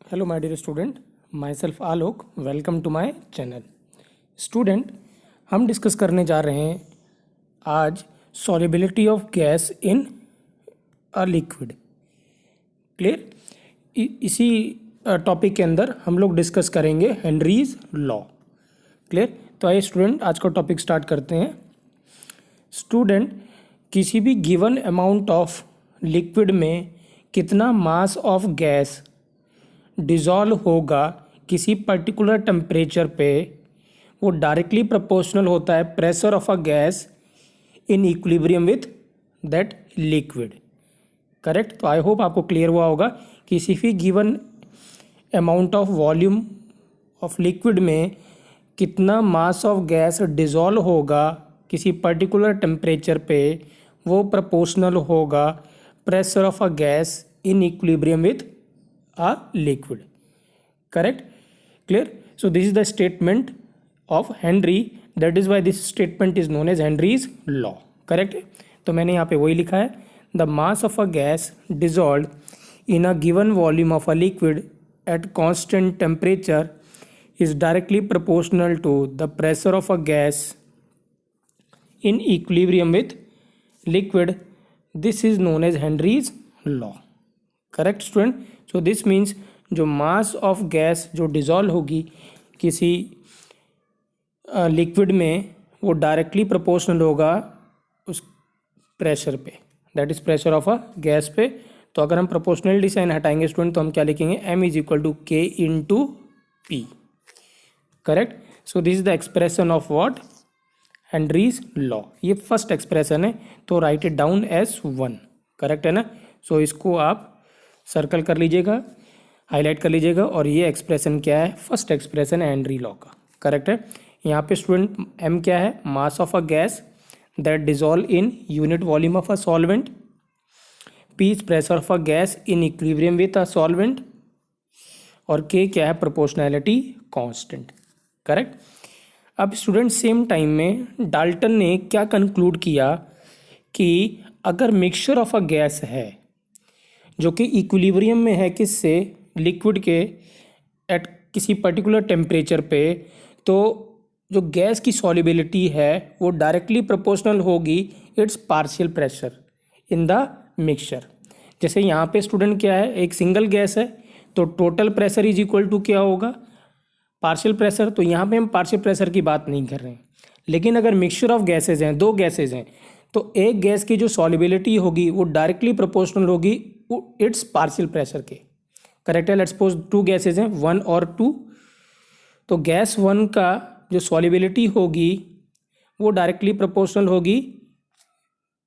Hello my dear student, myself Alok. Welcome to my channel. Student, हम discuss करने जा रहे हैं आज solubility of gas in a liquid. Clear? इसी टॉपिक के अंदर हम लोग डिस्कस करेंगे हेनरीज लॉ। क्लियर? तो आइए स्टूडेंट, आज का टॉपिक स्टार्ट करते हैं। स्टूडेंट, किसी भी गिवन अमाउंट ऑफ लिक्विड में कितना मास ऑफ गैस डिज़ोल्व होगा किसी पर्टिकुलर टेम्परेचर पे, वो डायरेक्टली प्रोपोर्शनल होता है pressure of a gas in equilibrium with that liquid. Correct? तो आई होप आपको क्लियर हुआ होगा। किसी भी given amount of volume of liquid में कितना मास ऑफ गैस डिज़ोल्व होगा किसी पर्टिकुलर टेम्परेचर पे, वो प्रोपोर्शनल होगा pressure of a gas in equilibrium with a liquid. Correct? Clear? So this is the statement of Henry. That is why this statement is known as Henry's law. Correct? तो मैंने यहाँ पे वही लिखा है, the mass of a gas dissolved in a given volume of a liquid at constant temperature is directly proportional to the pressure of a gas in equilibrium with liquid. This is known as Henry's law. Correct student? So this means जो mass of gas जो dissolve होगी किसी liquid में, वो directly proportional होगा उस pressure पे, that is pressure of a gas पे। तो अगर हम प्रोपोर्शनलिटी साइन हटाएंगे स्टूडेंट, तो हम क्या लिखेंगे? m is equal to k into P. Correct? So this is the expression of what? Henry's law. ये फर्स्ट एक्सप्रेशन है, तो write it down as 1। Correct है ना? सो इसको आप सर्कल कर लीजिएगा, हाईलाइट कर लीजिएगा। और ये एक्सप्रेशन क्या है? फर्स्ट एक्सप्रेशन है हेनरी लॉ का। करेक्ट है? यहाँ पे स्टूडेंट m क्या है? Mass of a gas that dissolve in unit volume of a solvent. p is pressure of a gas in equilibrium with a solvent. और k क्या है? Proportionality constant. करेक्ट? अब स्टूडेंट सेम टाइम में Dalton ने क्या conclude किया कि अगर मिक्सचर ऑफ अ गैस है जो कि इक्विलिब्रियम में है किससे? लिक्विड के, एट किसी पर्टिकुलर टेम्परेचर पे, तो जो गैस की सॉल्युबिलिटी है वो डायरेक्टली प्रोपोर्शनल होगी it's partial pressure in the mixture. जैसे यहाँ पे स्टूडेंट क्या है? एक सिंगल गैस है, तो total pressure is equal to क्या होगा? Partial pressure. तो यहाँ पे हम पार्शियल प्रेशर की बात नहीं कर रहे हैं। लेकिन अगर मिक्सचर ऑफ गैसेज हैं, दो गैसेज हैं, तो एक गैस की जो सॉल्युबिलिटी होगी वो डायरेक्टली प्रोपोर्शनल होगी इट्स पार्शियल प्रेशर के। करेक्ट है? लेट्स सपोज टू गैसेज हैं, 1 और 2। तो गैस 1 का जो सॉल्युबिलिटी होगी वो डायरेक्टली प्रोपोर्शनल होगी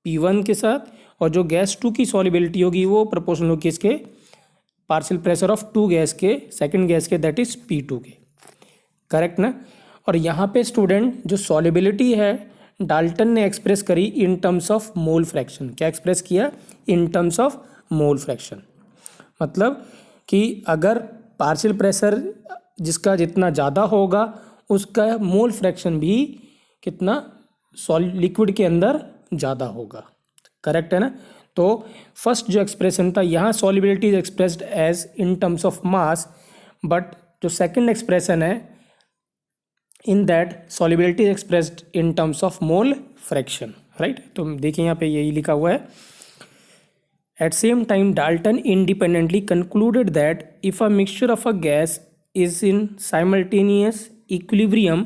P1 के साथ, और जो गैस 2 की सॉल्युबिलिटी होगी वो प्रोपोर्शनल होगी इसके पार्शियल प्रेशर ऑफ 2 गैस के, सेकेंड गैस के, दैट इज P2 के। करेक्ट ना? और यहाँ पे स्टूडेंट जो सॉल्युबिलिटी है डाल्टन ने एक्सप्रेस करी इन टर्म्स ऑफ मोल फ्रैक्शन। क्या एक्सप्रेस किया? इन टर्म्स ऑफ मोल फ्रैक्शन। मतलब कि अगर पार्शियल प्रेशर जिसका जितना ज़्यादा होगा उसका मोल फ्रैक्शन भी कितना लिक्विड के अंदर ज़्यादा होगा। करेक्ट है ना? तो फर्स्ट जो एक्सप्रेशन था, यहाँ solubility is expressed as in terms of mass, but जो सेकंड एक्सप्रेशन है in that solubility is expressed in terms of mole fraction. Right? तो देखिए यहाँ पे यही लिखा हुआ है। At same time, Dalton independently concluded that if a mixture of a gas is in simultaneous equilibrium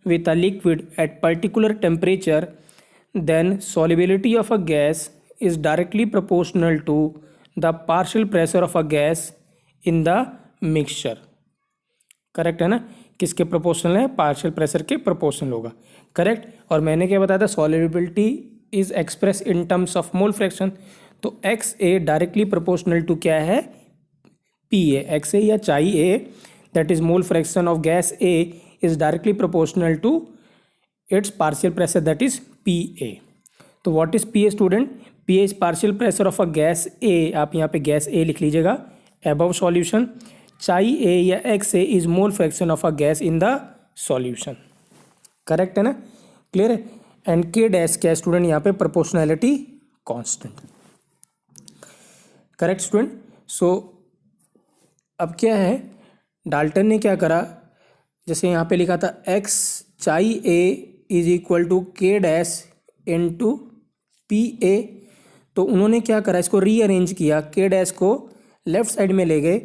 with a liquid at particular temperature, then solubility of a gas is directly proportional to the partial pressure of a gas in the mixture. Correct है ना? किसके proportional है? Partial pressure के proportional होगा। Correct? और मैंने क्या बताया था? Solubility is express in terms of mole fraction. तो X A directly proportional to क्या है? P A. एक्स ए या chi A, that is mole fraction of gas A, is directly proportional to its partial pressure, that is P A. तो what is P A student? P A is partial pressure of a gas A. आप यहाँ पे gas ए लिख लीजिएगा above solution. चाई ए या x A is mole fraction of a gas in the solution. Correct है ना? क्लियर है? एंड के डैश क्या स्टूडेंट? यहाँ पे proportionality constant. Correct student? So अब क्या है, डाल्टन ने क्या करा, जैसे यहाँ पे लिखा था x चाई ए इज इक्वल टू के डैश इंटू पी ए, तो उन्होंने क्या करा, इसको रीअरेंज किया, के डैश को लेफ्ट साइड में ले गए,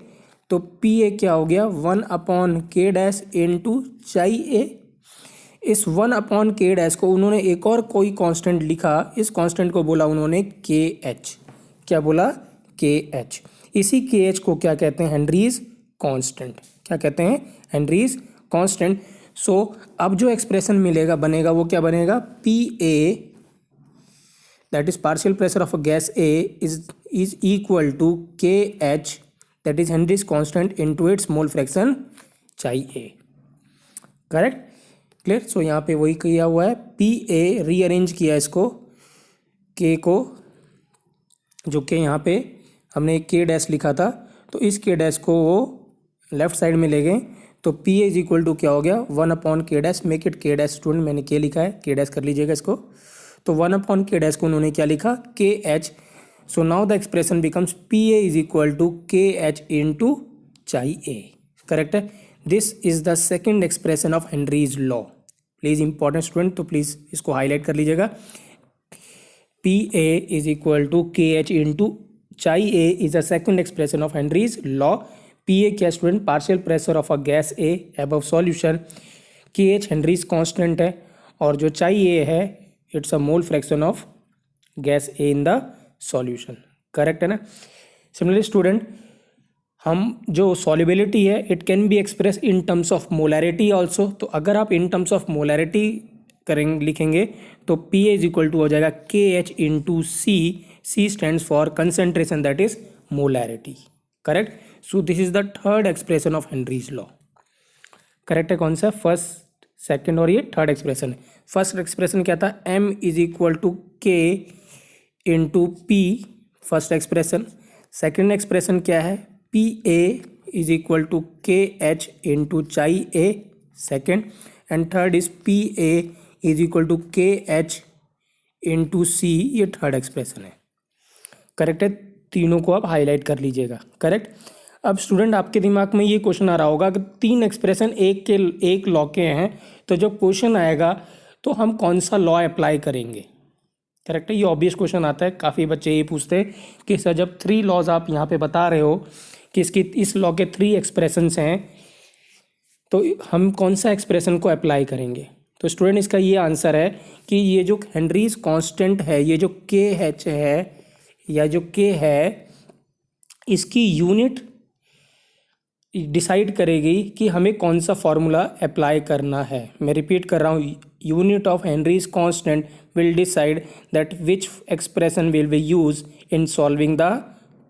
तो पी ए क्या हो गया 1 के डैश इंटू चाई ए। इस 1 के डैश को उन्होंने एक और कोई कांस्टेंट लिखा, इस कांस्टेंट को बोला उन्होंने के एच। क्या बोला? के एच। इसी के एच को क्या कहते हैं? Henrys constant. क्या कहते हैं? Henrys constant. सो अब जो एक्सप्रेशन मिलेगा बनेगा वो क्या बनेगा? P A that is partial pressure of a gas A is equal to K H that is Henry's constant into its mole fraction chi A. Correct? Clear? सो यहाँ पे वही किया हुआ है, पी ए रीअरेंज किया इसको, के को, जो कि यहाँ पे हमने के डैश लिखा था, तो इस के डैश को वो लेफ्ट साइड में ले गए, तो P A is equal to क्या हो गया 1 K dash, make it K dash. Student मैंने के लिखा है, के डैश कर लीजिएगा इसको। तो 1 के डैश को उन्होंने क्या लिखा? K H. So now the expression becomes P A is equal to K H into chi A. Correct है? This is the second expression of Henry's law. Please important student, तो please इसको highlight कर लीजिएगा। P A is equal to K H into chi A is the second expression of Henry's law. P A क्या student? Partial pressure of a gas A above solution. K H Henrys constant है, और जो चाई ए है it's a mole fraction of gas A in the solution. Correct है ना? Similarly student, हम जो सॉल्युबिलिटी है it can be express in terms of molarity also. तो अगर आप इन टर्म्स ऑफ मोलैरिटी करेंगे, लिखेंगे, तो P A is equal to हो जाएगा K H into C. C stands for concentration that is molarity. Correct? So this is the third expression of Henry's law. Correct है? कौन सा? फर्स्ट, सेकेंड और ये थर्ड एक्सप्रेशन है। First expression क्या था? M is equal to K into P, first expression. Second expression क्या है? P A is equal to K H into chi A, second. And third is P A is equal to K H into C, ये third expression है। Correct है? तीनों को आप highlight कर लीजिएगा। करेक्ट? अब स्टूडेंट आपके दिमाग में ये क्वेश्चन आ रहा होगा कि तीन एक्सप्रेशन एक लॉ के हैं, तो जब क्वेश्चन आएगा तो हम कौन सा लॉ अप्लाई करेंगे? करेक्ट है? ये ऑब्वियस क्वेश्चन आता है, काफ़ी बच्चे ये पूछते हैं कि सर जब 3 लॉज आप यहाँ पे बता रहे हो कि इस लॉ के 3 एक्सप्रेशंस हैं, तो हम कौन सा एक्सप्रेशन को अप्लाई करेंगे? तो स्टूडेंट इसका ये आंसर है कि ये जो हेनरीज कांस्टेंट है, ये जो के एच है या जो के है, इसकी यूनिट डिसाइड करेगी कि हमें कौन सा फॉर्मूला अप्लाई करना है। मैं रिपीट कर रहा हूँ, unit of Henry's constant will decide that which expression will be use in solving the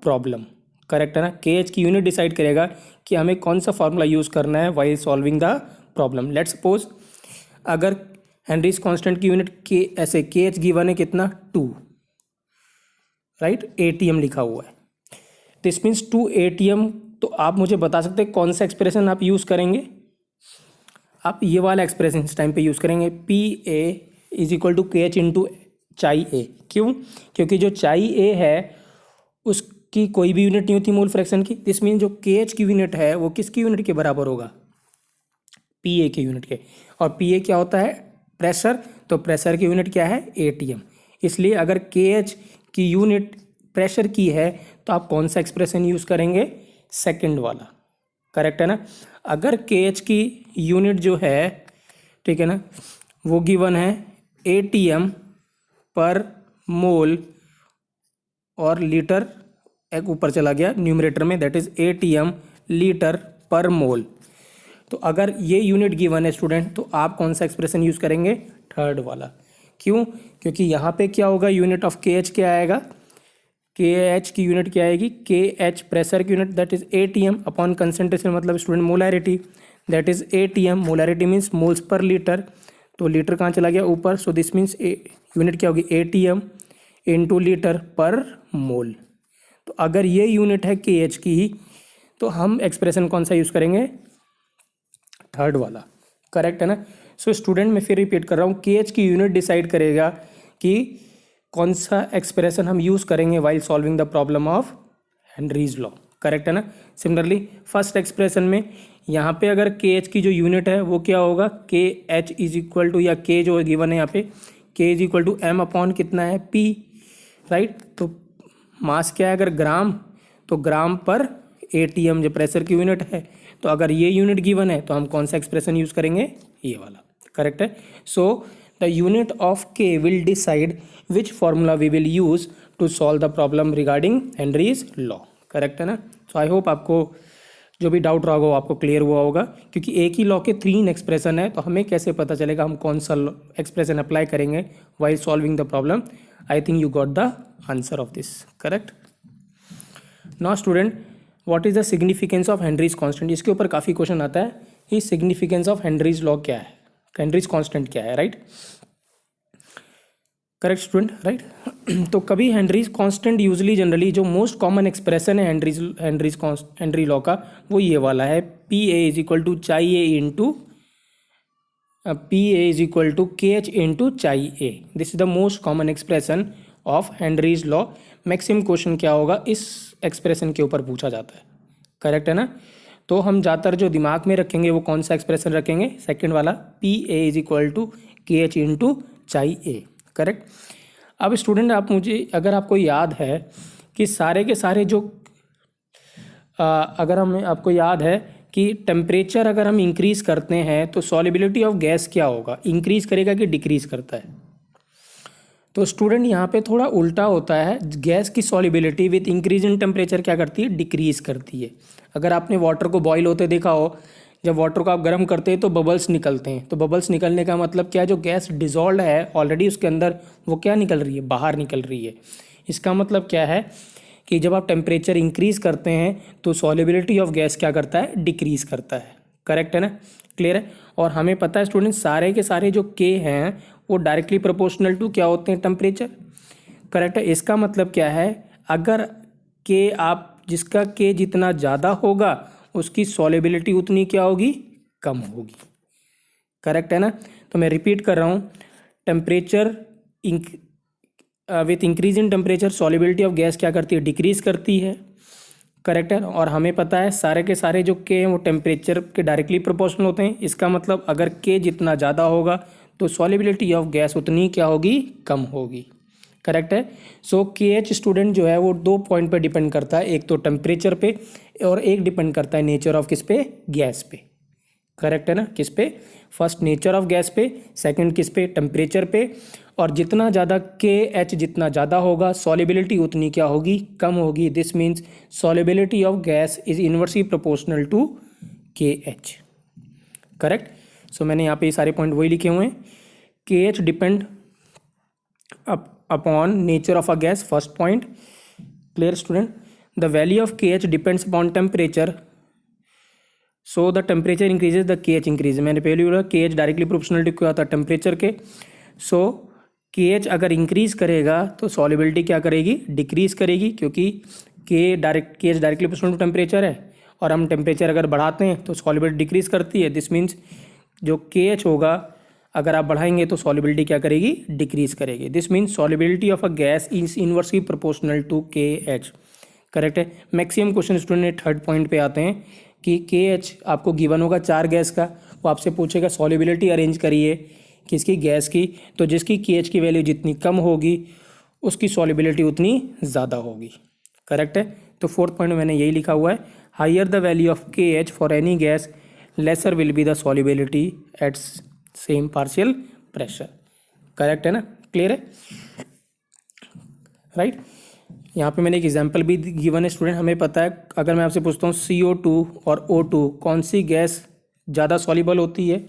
problem. Correct है ना? के एच की यूनिट डिसाइड करेगा कि हमें कौन सा फॉर्मूला यूज़ करना है while solving the problem. Let's suppose अगर हेनरीज कांस्टेंट की यूनिट के ऐसे के एच गिवन है कितना 2, राइट? एटीएम लिखा हुआ है, दिस मीन्स 2 एटीएम। तो आप मुझे बता सकते हैं कौन सा एक्सप्रेशन आप यूज़ करेंगे? आप ये वाला एक्सप्रेशन इस टाइम पे यूज़ करेंगे, P A is equal to K H into chi A. क्यों? क्योंकि जो चाई ए है उसकी कोई भी यूनिट नहीं होती मोल फ्रैक्शन की। दिस मीन जो के एच की यूनिट है वो किसकी यूनिट के बराबर होगा? पी ए की यूनिट के। और पी ए क्या होता है? प्रेशर। तो प्रेशर की यूनिट क्या है? एटीएम। इसलिए अगर के एच की यूनिट प्रेशर की है तो आप कौन सा एक्सप्रेशन यूज़ करेंगे? सेकंड वाला। करेक्ट है ना? अगर के एच की यूनिट जो है, ठीक है ना, वो गिवन है एटीएम पर मोल, और लीटर एक ऊपर चला गया न्यूमरेटर में, दैट इज एटीएम लीटर पर मोल। तो अगर ये यूनिट गिवन है स्टूडेंट, तो आप कौन सा एक्सप्रेशन यूज़ करेंगे? थर्ड वाला। क्यों? क्योंकि यहाँ पे क्या होगा, यूनिट ऑफ के एच क्या आएगा? के एच की यूनिट क्या आएगी? के एच प्रेशर की unit that is atm upon concentration, मतलब student molarity, that is atm. Molarity means moles per litre, तो लीटर कहाँ चला गया? ऊपर। सो दिस मीन्स यूनिट क्या होगी? एटीएम इनटू लीटर पर मोल। तो अगर ये यूनिट है के एच की, तो हम एक्सप्रेशन कौन सा यूज़ करेंगे? थर्ड वाला। करेक्ट है ना? सो स्टूडेंट मैं फिर रिपीट कर रहा हूँ, के एच की यूनिट डिसाइड करेगा कि कौन सा एक्सप्रेशन हम यूज़ करेंगे while solving the problem of Henry's law. Correct है ना। सिमिलरली फर्स्ट एक्सप्रेशन में यहाँ पे अगर के एच की जो यूनिट है वो क्या होगा, के एच इज इक्वल टू, या के जो गिवन है यहाँ पे K is equal to M upon कितना है पी, राइट। तो मास क्या है, अगर ग्राम तो ग्राम पर एटीएम जो प्रेशर की यूनिट है। तो अगर ये यूनिट गिवन है तो हम कौन सा एक्सप्रेशन यूज़ करेंगे, ये वाला, करेक्ट है। So the unit of K will decide which formula we will use to solve the problem regarding Henry's law, correct है ना। सो आई होप आपको जो भी डाउट रहा होगा वो आपको क्लियर हुआ होगा, क्योंकि एक ही लॉ के 3 एक्सप्रेशन है, तो हमें कैसे पता चलेगा हम कौन सा एक्सप्रेशन अप्लाई करेंगे while solving the problem. I think you got the answer of this, correct. Now student, what is the significance of Henry's constant, इसके ऊपर काफ़ी क्वेश्चन आता है कि सिग्निफिकेंस ऑफ हेनरीज लॉ क्या है, हेनरीज कांस्टेंट क्या है, राइट। Correct student, right. तो कभी हेनरीज कांस्टेंट यूजली जनरली जो मोस्ट कॉमन एक्सप्रेशन है हेनरी लॉ का वो ये वाला है, P A is equal to chi A into P A is equal to K H into chi A. This is the most common expression of Henry's law. Maximum question क्या होगा इस expression के ऊपर पूछा जाता है, करेक्ट है ना। तो हम ज़्यादातर जो दिमाग में रखेंगे वो कौन सा एक्सप्रेशन रखेंगे, सेकेंड वाला, P A is equal to K H into chi A, correct. अब स्टूडेंट आप मुझे, अगर आपको याद है कि सारे के सारे जो अगर हमें आपको याद है कि टेम्परेचर अगर हम इंक्रीज़ करते हैं तो सॉलिबिलिटी ऑफ गैस क्या होगा, इंक्रीज़ करेगा कि डिक्रीज़ करता है। तो स्टूडेंट यहाँ पे थोड़ा उल्टा होता है, गैस की solubility with increase in temperature क्या करती है, डिक्रीज़ करती है। अगर आपने वाटर को बॉईल होते देखा हो, जब वाटर को आप गर्म करते हैं तो बबल्स निकलते हैं। तो बबल्स निकलने का मतलब क्या है, जो गैस डिजॉल्व है ऑलरेडी उसके अंदर वो क्या निकल रही है, बाहर निकल रही है। इसका मतलब क्या है कि जब आप टेम्परेचर इंक्रीज़ करते हैं तो सॉलिबिलिटी ऑफ गैस क्या करता है, डिक्रीज़ करता है, करेक्ट है ना, क्लियर है। और हमें पता है स्टूडेंट सारे के सारे जो के हैं वो डायरेक्टली प्रोपोर्शनल टू क्या होते हैं, टेम्परेचर, करेक्ट है। इसका मतलब क्या है, अगर के आप जिसका के जितना ज़्यादा होगा उसकी सॉलिबिलिटी उतनी क्या होगी, कम होगी, करेक्ट है ना। तो मैं रिपीट कर रहा हूँ, temperature with increase in temperature solubility of gas क्या करती है, डिक्रीज करती है, करेक्ट है। और हमें पता है सारे के सारे जो के हैं वो टेम्परेचर के डायरेक्टली प्रोपोर्शनल होते हैं। इसका मतलब अगर के जितना ज़्यादा होगा तो सॉलिबिलिटी ऑफ गैस उतनी क्या होगी, कम होगी, करेक्ट है। सो के एच स्टूडेंट जो है वो 2 पॉइंट पे डिपेंड करता है, एक तो टेम्परेचर पे और एक डिपेंड करता है नेचर ऑफ किस पे, गैस पे, करेक्ट है ना। किस पे, फर्स्ट नेचर ऑफ गैस पे, सेकंड किस पे, टेम्परेचर पे। और जितना ज़्यादा के एच जितना ज़्यादा होगा सॉलिबिलिटी उतनी क्या होगी, कम होगी। This means solubility of gas is inversely proportional to K H, correct. So मैंने यहाँ पे ये सारे पॉइंट वही लिखे हुए हैं। K H depend upon nature of a gas, first point, clear student. The value of K H depends upon temperature, so the temperature increases the K H increase. मैंने पहले बोला के एच डायरेक्टली प्रोपोर्शनल टू क्या होता है, temperature के। सो के H अगर इंक्रीज करेगा तो सॉलिबिलिटी क्या करेगी, डिक्रीज करेगी, क्योंकि K H directly proportional to temperature है और हम टेम्परेचर अगर बढ़ाते हैं तो सॉलिबिलिटी डिक्रीज करती है। दिस मीन्स जो के एच होगा अगर आप बढ़ाएंगे तो सॉलिबिलिटी क्या करेगी, डिक्रीज करेगी। This means solubility of a gas is inversely proportional to K H, correct है। Maximum question student third point पे आते हैं कि के एच आपको गिवन होगा 4 गैस का, वो आपसे पूछेगा सॉलिबिलिटी अरेंज करिए किसकी, गैस की। तो जिसकी के एच की वैल्यू जितनी कम होगी उसकी सॉलिबिलिटी उतनी ज़्यादा होगी, करेक्ट है। तो फोर्थ पॉइंट में मैंने यही लिखा हुआ है, higher the value of K H for any gas lesser will be the solubility at same partial pressure, correct है ना, क्लियर है, राइट। यहाँ पे मैंने एक एग्जांपल भी गिवन है स्टूडेंट। हमें पता है अगर मैं आपसे पूछता हूँ CO2 और O2 कौन सी गैस ज़्यादा सॉल्युबल होती है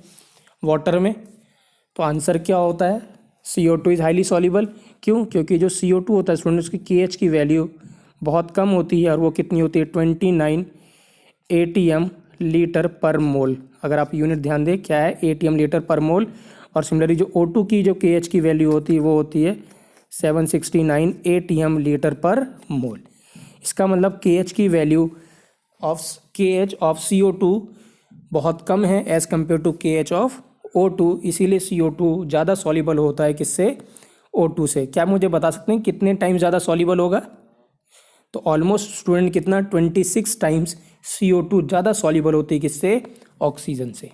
वाटर में, तो आंसर क्या होता है, CO2 इज़ हाईली सॉल्युबल। क्यों, क्योंकि जो CO2 होता है स्टूडेंट उसकी KH की वैल्यू बहुत कम होती है और वो कितनी होती है, 29 ATM लीटर पर मोल। अगर आप यूनिट ध्यान दें क्या है, ATM लीटर पर मोल। और सिमिलरली जो O2 की जो KH की वैल्यू होती है वो होती है 769 ATM लीटर पर मोल। इसका मतलब KH की value of KH of CO2 बहुत कम है as compare to KH of O2, इसीलिए CO2 ज़्यादा सॉल्युबल होता है किससे, O2 से। क्या मुझे बता सकते हैं कितने टाइम ज़्यादा सॉल्युबल होगा, तो ऑलमोस्ट स्टूडेंट कितना 26 टाइम्स CO2 ज़्यादा सॉल्युबल होती है किससे, ऑक्सीजन से।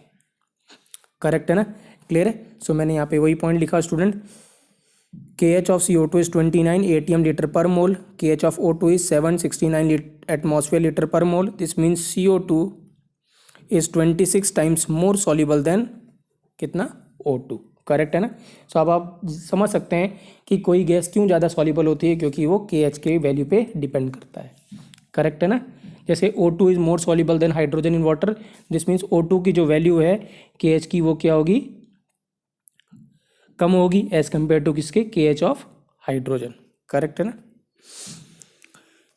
करेक्ट है ना, क्लियर है। सो मैंने यहाँ पे वही पॉइंट लिखा student, KH of CO2 is 29 ATM liter per mole, KH of O2 is 769 atmosphere liter per mole. This means CO2 is 26 times more soluble than कितना, O2। करेक्ट है ना। सो अब आप समझ सकते हैं कि कोई गैस क्यों ज़्यादा सॉल्युबल होती है, क्योंकि वो KH के वैल्यू पे डिपेंड करता है। करेक्ट है ना। जैसे O2 is more soluble than hydrogen in water, this means O2 की जो वैल्यू है KH की वो क्या होगी, कम होगी एज कम्पेयर टू किसके, KH ऑफ हाइड्रोजन। करेक्ट है ना।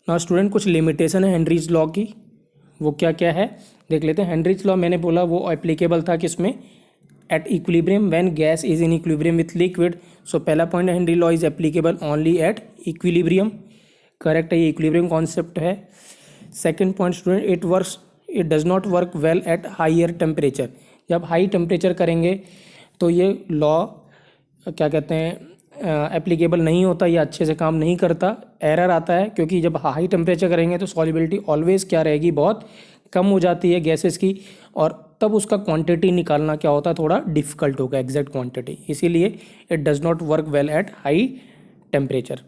ना स्टूडेंट कुछ लिमिटेशन है हेनरीज लॉ की, वो क्या क्या है देख लेते हैं। हेनरीज लॉ मैंने बोला वो एप्लीकेबल था किसमें, at equilibrium when gas is in equilibrium with liquid. So पहला पॉइंट है Henry law is applicable only at equilibrium. Correct है, ये इक्विलिब्रियम कॉन्सेप्ट है। Second point student, it does not work well at higher temperature. जब high temperature करेंगे तो ये law क्या कहते हैं एप्लीकेबल नहीं होता या अच्छे से काम नहीं करता, एरर आता है, क्योंकि जब हाई टेम्परेचर करेंगे तो सॉल्युबिलिटी ऑलवेज क्या रहेगी, बहुत कम हो जाती है गैसेस की, और तब उसका क्वांटिटी निकालना क्या होता है, थोड़ा डिफिकल्ट होगा एग्जैक्ट क्वांटिटी, इसीलिए it does not work well at high temperature.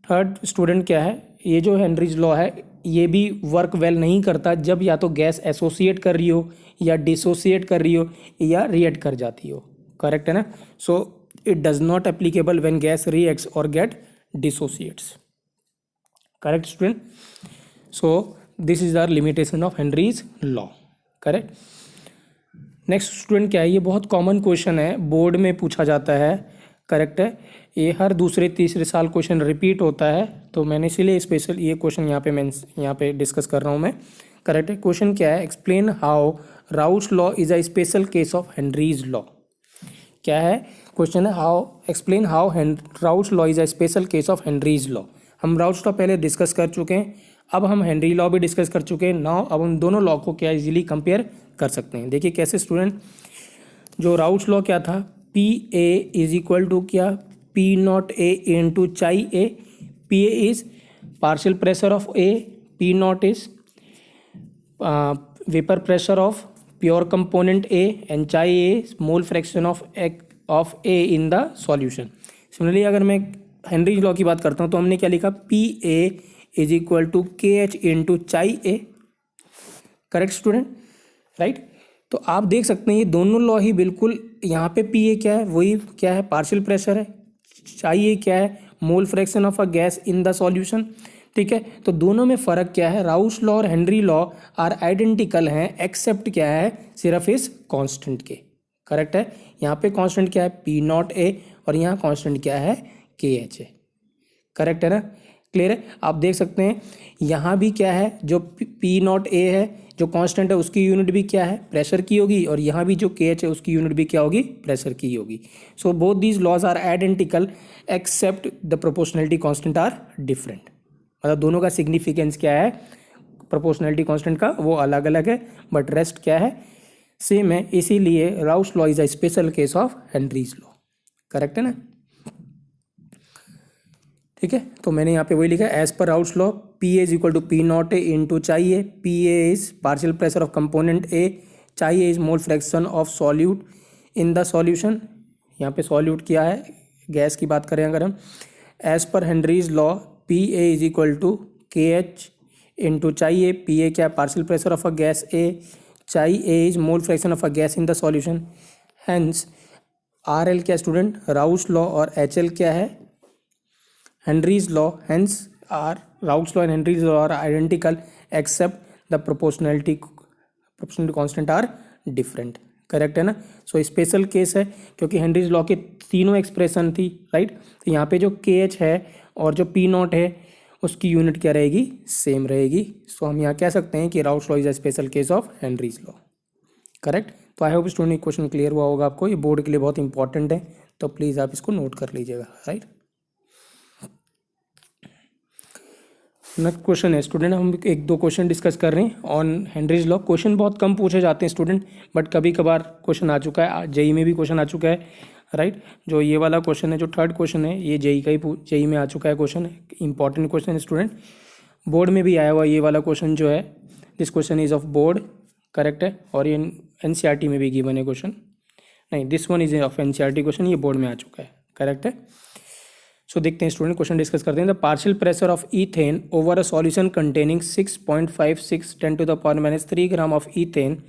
Third student क्या है, ये जो हेनरीज लॉ है ये भी वर्क वेल नहीं करता जब या तो गैस एसोसिएट कर रही हो या डिसोसिएट कर रही हो या रिएक्ट कर जाती हो। करेक्ट है ना। सो it does not applicable when gas reacts or get dissociates. Correct student. So this is our limitation of Henry's law. Correct. Next student क्या है, ये बहुत कॉमन क्वेश्चन है, बोर्ड में पूछा जाता है। करेक्ट है, ये हर दूसरे तीसरे साल क्वेश्चन रिपीट होता है, तो मैंने इसीलिए स्पेशल ये क्वेश्चन यहाँ पे डिस्कस कर रहा हूँ मैं। करेक्ट है, क्वेश्चन क्या है, explain how routes law is a special case of Henry's law. क्या है क्वेश्चन है, how explain how routes law is a special case of Henry's law. हम राउट्स लॉ पहले डिस्कस कर चुके हैं, अब हम हेनरी लॉ भी डिस्कस कर चुके हैं। नाउ अब हम दोनों लॉ को क्या इजीली कंपेयर कर सकते हैं। देखिए कैसे स्टूडेंट, जो राउट्स लॉ क्या था, P A is equal to क्या, P naught A into chi A. P A is partial pressure of A, P naught is vapour pressure of pure component A, and chi A mole fraction of A in the solution. Similarly अगर मैं Henry's law की बात करता हूँ तो हमने क्या लिखा, P A is equal to K H into chi A. Correct student, right. तो आप देख सकते हैं ये दोनों लॉ ही बिल्कुल, यहाँ पे पी ए क्या है, वही क्या है, पार्शियल प्रेशर है, चाई ए क्या है, मोल fraction of a gas in the solution. ठीक है, तो दोनों में फ़र्क क्या है, राउट्स लॉ और हेनरी लॉ आर आइडेंटिकल हैं, एक्सेप्ट क्या है, सिर्फ इस कांस्टेंट के। करेक्ट है, यहाँ पे कांस्टेंट क्या है, पी नॉट ए, और यहाँ कांस्टेंट क्या है, के एच है। करेक्ट है ना, क्लियर है। आप देख सकते हैं यहाँ भी क्या है, जो पी नॉट ए है जो कांस्टेंट है उसकी यूनिट भी क्या है, प्रेशर की होगी, और यहाँ भी जो के एच है उसकी यूनिट भी क्या होगी, प्रेशर की होगी। So both these laws are identical except the proportionality constant are different. मतलब दोनों का सिग्निफिकेंस क्या है, प्रोपोर्शनलिटी कांस्टेंट का वो अलग अलग है, बट रेस्ट क्या है, सेम है। इसीलिए routes law is a special case of Henry's law. Correct है ना। ठीक है, तो मैंने यहाँ पे वही लिखा है, as per Raoult's law P A is equal to P naught A into chi A. P A is partial pressure of component A, chi A is mole fraction of solute in the solution. यहाँ पे solute क्या है, gas की बात करें अगर हम, as per Henry's law P A is equal to K H into chi A. P A क्या है, partial pressure of a gas A, chi A is mole fraction of a gas in the solution. Hence R L क्या student, Raoult's law, और H L क्या है, Henry's law. Hence R Raoult's law and Henry's law are identical except the proportionality constant are different. Correct है ना। So special case है क्योंकि Henry's law के तीनों एक्सप्रेशन थी, राइट। तो यहाँ पे जो के एच है और जो पी नॉट है उसकी यूनिट क्या रहेगी, सेम रहेगी। सो हम यहाँ कह सकते हैं कि Raoult's law is a special case of Henry's law. Correct. तो I hope student question clear हुआ होगा आपको, ये बोर्ड के लिए बहुत इंपॉर्टेंट है, तो प्लीज़ आप इसको नोट कर लीजिएगा, राइट। नेक्स्ट क्वेश्चन है स्टूडेंट, हम एक दो क्वेश्चन डिस्कस कर रहे हैं ऑन हेनरीज लॉ। क्वेश्चन बहुत कम पूछे जाते हैं स्टूडेंट, बट कभी कभार क्वेश्चन आ चुका है, जेई में भी क्वेश्चन आ चुका है, राइट। जो ये वाला क्वेश्चन है, जो थर्ड क्वेश्चन है, ये जेई का ही जेई में आ चुका है क्वेश्चन, इंपॉर्टेंट क्वेश्चन है स्टूडेंट। बोर्ड में भी आया हुआ ये वाला क्वेश्चन जो है, this question is of board, correct है। और ये एनसीईआरटी में भी गिवन है क्वेश्चन, नहीं this one is of NCERT question, ये बोर्ड में आ चुका है, करेक्ट है। सो देखते हैं स्टूडेंट, क्वेश्चन डिस्कस करते हैं। The partial pressure of ethane over a solution containing 6.56 10⁻³ gram of ethane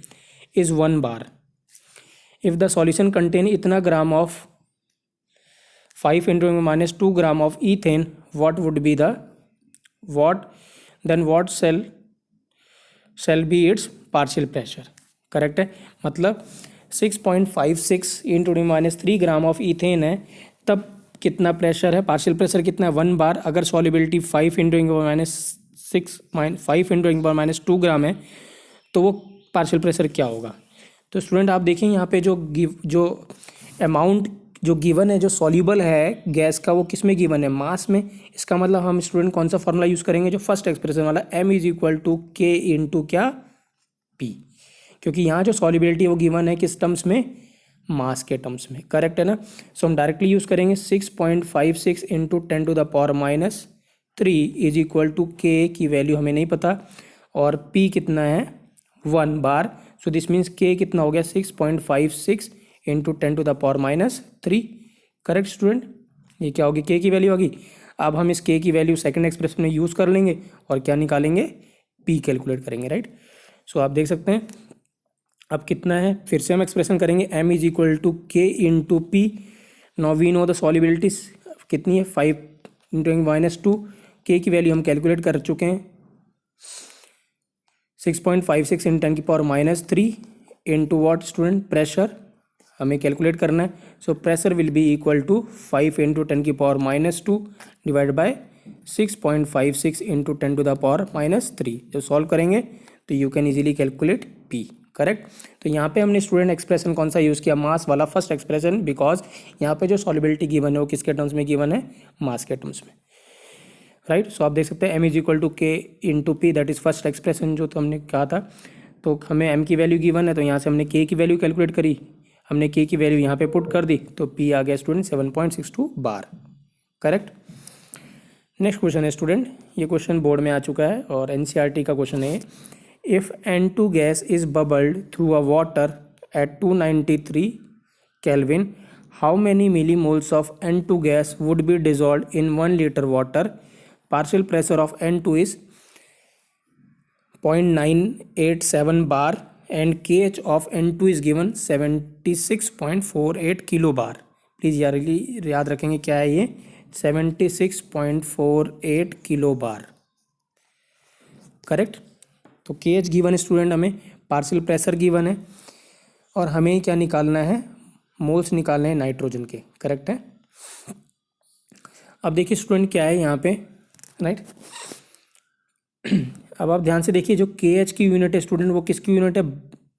is 1 bar. If the solution contain इतना gram of 5 × -2 gram of ethane, what would be the what shall be its partial pressure, correct है। मतलब 6.56 × 10⁻³ gram of ethane है, तब कितना pressure है, partial pressure कितना है 1 बार। अगर सॉलिबिलिटी 5 × 2 ग्राम है तो वो पार्शियल प्रेशर क्या होगा। तो स्टूडेंट आप देखें यहाँ पे जो अमाउंट जो गिवन है, जो सॉल्यूबल है गैस का, वो किस में गिवन है, मास में। इसका मतलब हम स्टूडेंट कौन सा फॉर्मूला यूज़ करेंगे, जो फर्स्ट एक्सप्रेशन वाला m = k × क्या p, क्योंकि यहाँ जो सॉल्युबिलिटी है वो गिवन है किस टर्म्स में, मास के टर्म्स में, करेक्ट है ना। सो हम डायरेक्टली यूज़ करेंगे 6.56 × 10⁻³ = k की वैल्यू हमें नहीं पता, और p कितना है 1 बार। सो दिस मीन्स k कितना हो गया 6.56 × 10⁻³, करेक्ट स्टूडेंट। ये क्या होगी, k की वैल्यू होगी। अब हम इस k की वैल्यू सेकंड एक्सप्रेशन में यूज़ कर लेंगे और क्या निकालेंगे, p कैलकुलेट करेंगे, राइट। सो आप देख सकते हैं अब कितना है, फिर से हम एक्सप्रेशन करेंगे m = k × p। Now we know the solubilities कितनी है 5 × -2, k की वैल्यू हम कैलकुलेट कर चुके हैं 6.56 × 10⁻³ इंटू व्हाट स्टूडेंट, प्रेशर हमें कैलकुलेट करना है। So pressure will be equal to 5 × 10⁻² divide by 6.56 × 10⁻³ जब सॉल्व करेंगे तो you can easily calculate p, correct. तो यहाँ पे हमने स्टूडेंट एक्सप्रेशन कौन सा यूज़ किया, मास वाला फर्स्ट एक्सप्रेशन, बिकॉज यहाँ पे जो सॉल्युबिलिटी गिवन है वो किसके टर्म्स में गिवन है, मास के टर्म्स में, राइट। सो आप देख सकते हैं m = k × p, that is first expression जो तो हमने कहा था। तो हमें m की वैल्यू गिवन है, तो यहाँ से हमने k की वैल्यू कैलकुलेट करी, हमने k की वैल्यू यहाँ पे पुट कर दी, तो p आ गया स्टूडेंट 7.62 बार, करेक्ट। नेक्स्ट क्वेश्चन है स्टूडेंट, ये क्वेश्चन बोर्ड में आ चुका है और एनसीईआरटी का क्वेश्चन है। If N2 gas is bubbled through a water at 293 Kelvin, how many millimoles of N2 gas would be dissolve in 1 liter water, partial pressure of N2 is 0.987 bar and kh of N2 is given 76.48 kilo bar. Please याद रखेंगे क्या है ये, 76.48 kilo बार, correct. तो kh given है student, हमें partial pressure given है और हमें क्या निकालना है, मोल्स निकालने हैं नाइट्रोजन के, करेक्ट है। अब देखिए स्टूडेंट क्या है यहाँ पे, राइट। अब आप ध्यान से देखिए, जो kh की यूनिट है स्टूडेंट वो किसकी यूनिट है,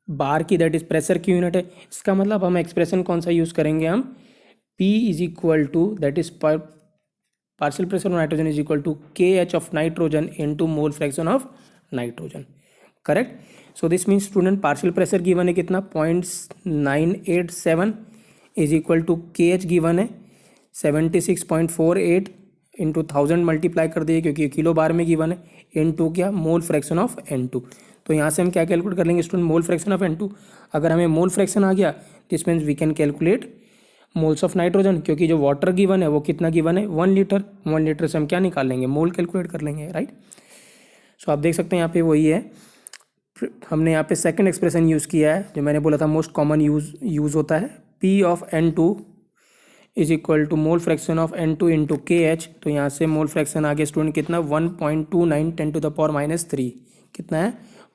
बार की, दैट इज प्रेशर की यूनिट है। इसका मतलब हम एक्सप्रेशन कौन सा यूज़ करेंगे, हम P = that is partial pressure of nitrogen is equal to KH of nitrogen into mole fraction of nitrogen, correct. So this means student partial pressure given है कितना 0.987 is equal to KH given है 76.48 into 1000 multiply कर दिए क्योंकि kilo बार में given है, N2 क्या, मोल fraction of N2। तो यहाँ से हम क्या कैलकुलेट कर लेंगे student, mole fraction of N2। अगर हमें मोल फ्रैक्शन आ गया this means we can calculate moles of nitrogen, क्योंकि जो वाटर गिवन है वो कितना गिवन है 1 लीटर, 1 लीटर से हम क्या निकाल लेंगे, मोल कैलकुलेट कर लेंगे, राइट। सो आप देख सकते हैं यहाँ पे वही है, हमने यहाँ पे सेकंड एक्सप्रेशन यूज़ किया है जो मैंने बोला था मोस्ट कॉमन यूज़ होता है, P of N2 is equal to mole fraction of N2 into KH। तो यहाँ से मोल फ्रैक्शन आ गया स्टूडेंट कितना 1.29 10⁻³ कितना है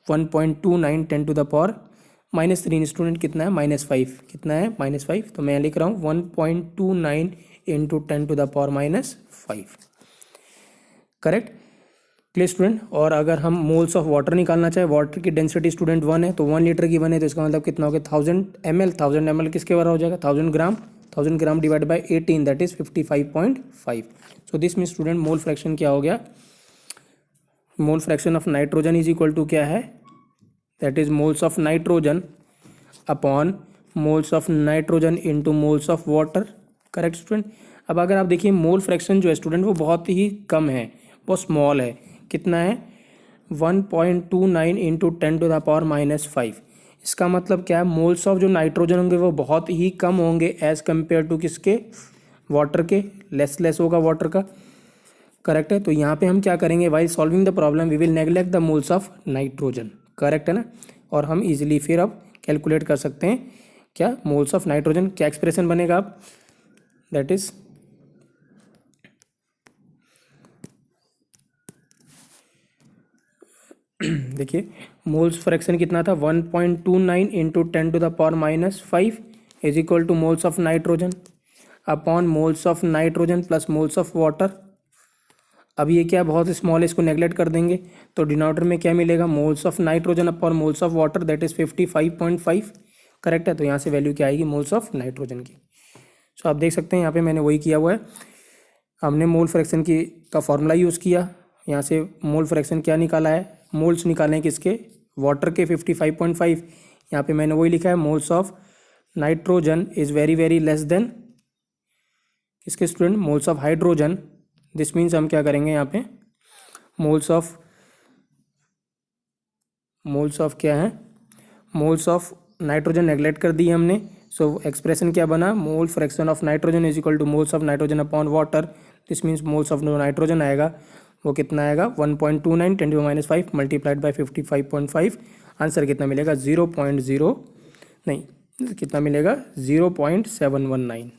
1.29 10⁻³ स्टूडेंट कितना है -5, कितना है -5। तो मैं लिख रहा हूँ 1.29 इंटू 10⁻⁵, करेक्ट, क्लियर स्टूडेंट। और अगर हम मोल्स ऑफ वाटर निकालना चाहे, वाटर की डेंसिटी स्टूडेंट 1 है तो 1 लीटर की 1 है, तो इसका मतलब कितना हो गया 1000 ml, 1000 ml किसके बराबर हो जाएगा 1000 gram, 1000 gram divide by 18 that is 55.5। So this mean student mole fraction क्या हो गया, mole fraction of nitrogen is equal to क्या है, that is moles of nitrogen upon moles of nitrogen into moles of water, correct student. अब अगर आप देखिए mole fraction जो है स्टूडेंट वो बहुत ही कम है, बहुत स्मॉल है, कितना है 1.29 इंटू 10⁻⁻5। इसका मतलब क्या है, मोल्स ऑफ जो नाइट्रोजन होंगे वो बहुत ही कम होंगे एज़ कम्पेयर टू किसके, वाटर के, लेस होगा वाटर का। करेक्ट है। तो यहाँ पे हम क्या करेंगे, while solving the problem we will neglect the moles of nitrogen. Correct है ना। और हम इजीली फिर अब कैलकुलेट कर सकते हैं क्या, मोल्स ऑफ नाइट्रोजन। क्या एक्सप्रेशन बनेगा अब, दैट इज देखिए मोल्स फ्रैक्शन कितना था 1.29 into 10⁻⁻5 is equal to moles of nitrogen upon moles of nitrogen plus moles of water. अब ये क्या बहुत स्मॉल है, इसको नेगलेक्ट कर देंगे तो डिनोमिनेटर में क्या मिलेगा, moles of nitrogen upon moles of water that is 55.5। Correct है। तो यहाँ से वैल्यू क्या आएगी, मोल्स ऑफ नाइट्रोजन की। सो आप देख सकते हैं यहाँ पे मैंने वही किया हुआ है, हमने मोल फ्रैक्शन की का फॉर्मूला यूज़ किया। यहाँ से मोल फ्रैक्शन क्या निकाला है, मोल्स निकाले हैं किसके, वाटर के 55.5। यहाँ पे मैंने वही लिखा है moles of nitrogen is very very less than किसके student, moles of hydrogen. This means हम क्या करेंगे यहाँ पे मोल्स ऑफ क्या है, मोल्स ऑफ नाइट्रोजन नेगलेक्ट कर दी हमने। सो एक्सप्रेशन क्या बना, मोल fraction of nitrogen is equal to moles of nitrogen upon water. This means moles of nitrogen आएगा वो कितना आएगा 1.29 10⁻⁵ मल्टीप्लाइड बाई 55.5। आंसर कितना मिलेगा 0.0 नहीं कितना मिलेगा 0.719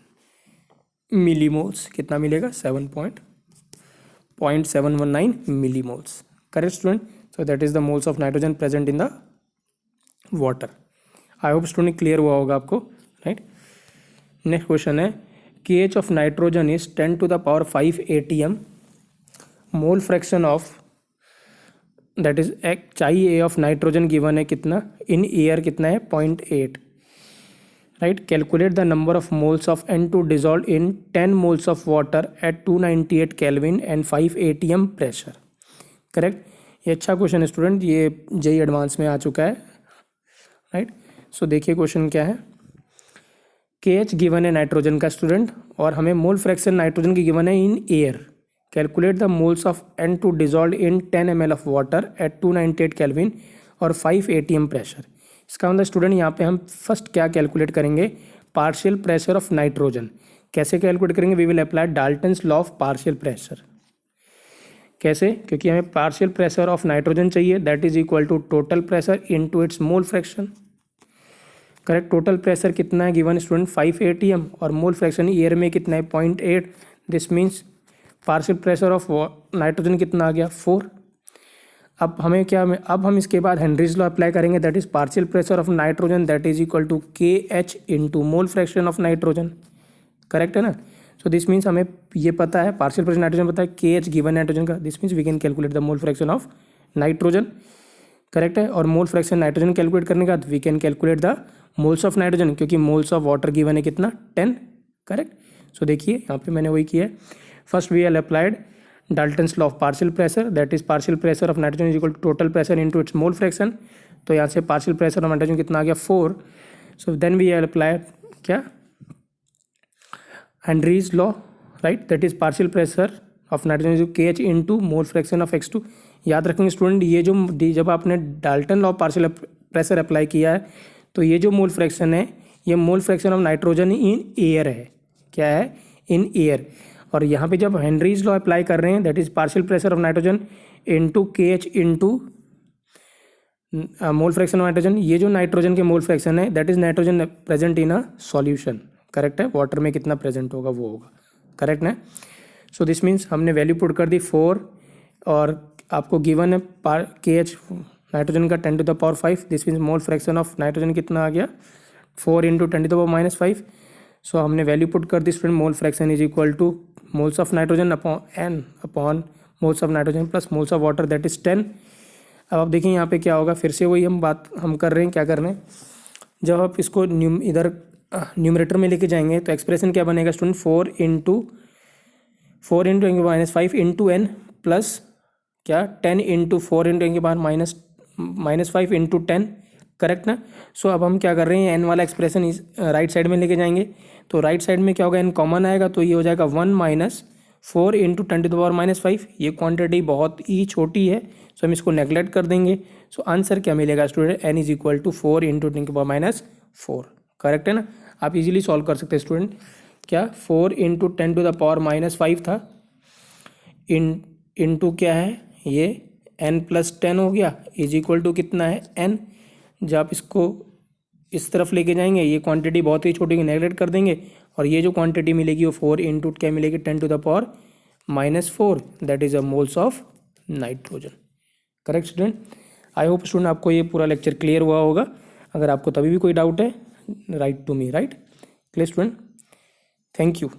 मिलीमोल्स। कितना मिलेगा 0.719 millimoles. Correct student. So that is the moles of nitrogen present in the water. I hope student clear हुआ होगा आपको, राइट। नेक्स्ट क्वेश्चन है KH of nitrogen is 10⁵ ATM। Mole fraction of that is चाहिए of nitrogen given है कितना, in air कितना है 0.8। Right. Calculate the number of moles of N2 dissolve in 10 moles of water at 298 kelvin and 5 ATM pressure. Correct. ये अच्छा question है student, ये JEE advance में आ चुका है। राइट। सो देखिए क्वेश्चन क्या है, KH गिवन है नाइट्रोजन का स्टूडेंट और हमें मोल फ्रैक्शन नाइट्रोजन की गिवन है in air. Calculate the moles of N2 dissolve in 10 ml of water at 298 kelvin और 5 ATM प्रेशर। इसका मतलब स्टूडेंट यहाँ पे हम फर्स्ट क्या कैलकुलेट करेंगे, पार्शियल प्रेशर ऑफ नाइट्रोजन। कैसे कैलकुलेट करेंगे, we will apply Dalton's law of partial pressure. कैसे, क्योंकि हमें पार्शियल प्रेशर ऑफ नाइट्रोजन चाहिए that is equal to total pressure into its mole fraction. Correct. Total pressure कितना है given student 5 ATM और mole fraction air में कितना है 0.8। This means partial pressure of nitrogen कितना आ गया 4। अब हमें क्या, अब हम इसके बाद हेनरीज लॉ अप्लाई करेंगे that is partial pressure of nitrogen that is equal to KH into mole fraction of nitrogen. Correct है ना। सो दिस मीन्स हमें ये पता है पार्शियल प्रेशर नाइट्रोजन पता है, KH गिवन नाइट्रोजन का। This means we can calculate the mole fraction of nitrogen. Correct है। और मोल फ्रैक्शन नाइट्रोजन कैलकुलेट करने के बाद we can calculate the moles of nitrogen, क्योंकि मोल्स ऑफ वाटर गिवन है कितना 10। करेक्ट। सो देखिए यहाँ पे मैंने वही किया है, first we have applied Dalton's law of partial pressure that is partial pressure of nitrogen is equal to total pressure into its mole fraction. तो यहाँ से पार्शियल प्रेशर ऑफ नाइट्रोजन कितना आ गया 4। So then we have applied क्या, Henry's law, right, that is partial pressure of nitrogen KH into mole fraction of X2। याद रखेंगे student, ये जो जब आपने Dalton law of partial pressure apply किया है तो ये जो मोल फ्रैक्शन है ये mole fraction of nitrogen in air है। क्या है, इन एयर। और यहाँ पे जब हेनरीज लॉ अप्लाई कर रहे हैं that is partial pressure of nitrogen into KH into mole fraction of nitrogen. ये जो नाइट्रोजन के मोल फ्रैक्शन है that is nitrogen present in a solution. Correct है। वाटर में कितना प्रेजेंट होगा वो होगा। करेक्ट है। सो दिस मीन्स हमने वैल्यू पुट कर दी 4 और आपको गिवन है KH नाइट्रोजन का 10⁵। This means mole fraction of nitrogen कितना आ गया 4 इंटू 10⁻⁵। सो हमने वैल्यू पुट कर दी student, mole fraction is equal to moles of nitrogen upon moles of nitrogen plus moles of water that is 10। अब आप देखिए यहाँ पे क्या होगा, फिर से वही हम कर रहे हैं, क्या कर रहे हैं, जब आप इसको इधर न्यूमरेटर में लेके जाएंगे तो एक्सप्रेशन क्या बनेगा student 4 into 10⁻⁵ into n plus क्या 10 इंटू 4 इंटू -5 इंटू 10। करेक्ट ना। सो अब हम क्या कर रहे हैं, n वाला एक्सप्रेशन इस राइट साइड में लेके जाएंगे तो राइट साइड में क्या होगा, n कॉमन आएगा तो ये हो जाएगा 1 - 4 इंटू 10⁻⁵, ये क्वांटिटी बहुत ही छोटी है, सो हम इसको नेगलेक्ट कर देंगे। सो आंसर क्या मिलेगा student, n is equal to 4 into 10⁻⁴। Correct है ना। आप इजीली सॉल्व कर सकते हैं स्टूडेंट। क्या 4 इंटू 10⁻⁵ था, इंटू क्या है ये n+10 हो गया, इज इक्वल टू कितना है n। जब आप इसको इस तरफ लेके जाएंगे, ये क्वांटिटी बहुत ही छोटी नेगलेक्ट कर देंगे, और ये जो क्वांटिटी मिलेगी वो 4 इंटू क्या मिलेगी 10⁻⁴, that is a moles of nitrogen. Correct student. I hope student आपको ये पूरा लेक्चर क्लियर हुआ होगा। अगर आपको तभी भी कोई डाउट है, write to me, right. Clear student, thank you.